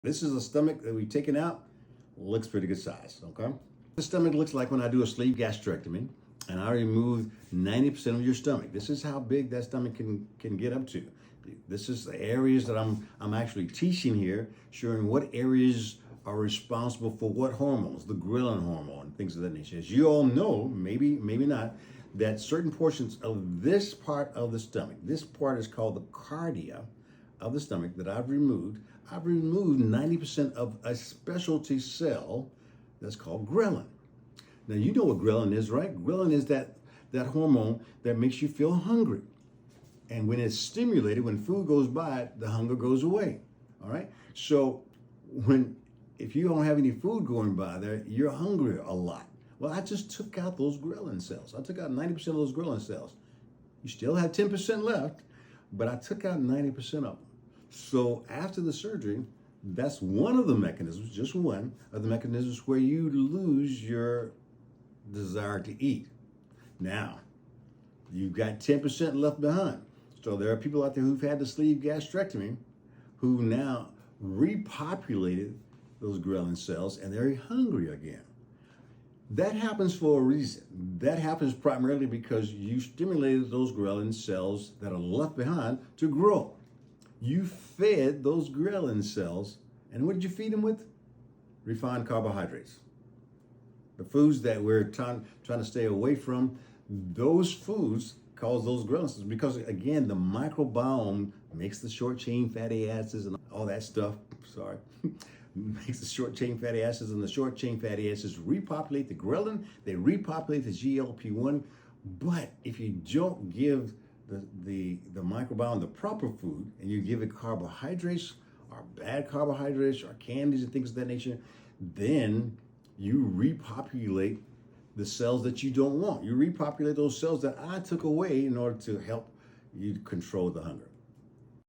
This is a stomach that we've taken out. Looks pretty good size, okay? The stomach looks like when I do a sleeve gastrectomy and I remove 90% of your stomach. This is how big that stomach can get up to. This is the areas that I'm actually teaching here, showing what areas are responsible for what hormones, the ghrelin hormone, things of that nature. As you all know, maybe not, that certain portions of this part of the stomach, this part is called the cardia of the stomach that I've removed 90% of a specialty cell that's called ghrelin. Now, you know what ghrelin is, right? Ghrelin is that hormone that makes you feel hungry. And when it's stimulated, when food goes by, the hunger goes away. All right? So if you don't have any food going by there, you're hungry a lot. Well, I just took out those ghrelin cells. I took out 90% of those ghrelin cells. You still have 10% left, but I took out 90% of them. So after the surgery, that's one of the mechanisms, just one of the mechanisms where you lose your desire to eat. Now, you've got 10% left behind. So there are people out there who've had the sleeve gastrectomy who now repopulated those ghrelin cells and they're hungry again. That happens for a reason. That happens primarily because you stimulated those ghrelin cells that are left behind to grow. You fed those ghrelin cells, and what did you feed them with? Refined carbohydrates. The foods that we're trying to stay away from, those foods cause those ghrelin cells, because again, the microbiome makes the short chain fatty acids and all that stuff, makes the short chain fatty acids, and the short chain fatty acids repopulate the ghrelin, they repopulate the GLP-1, but if you don't give the microbiome the proper food, and you give it carbohydrates or bad carbohydrates or candies and things of that nature, then you repopulate the cells that you don't want. You repopulate those cells that I took away in order to help you control the hunger.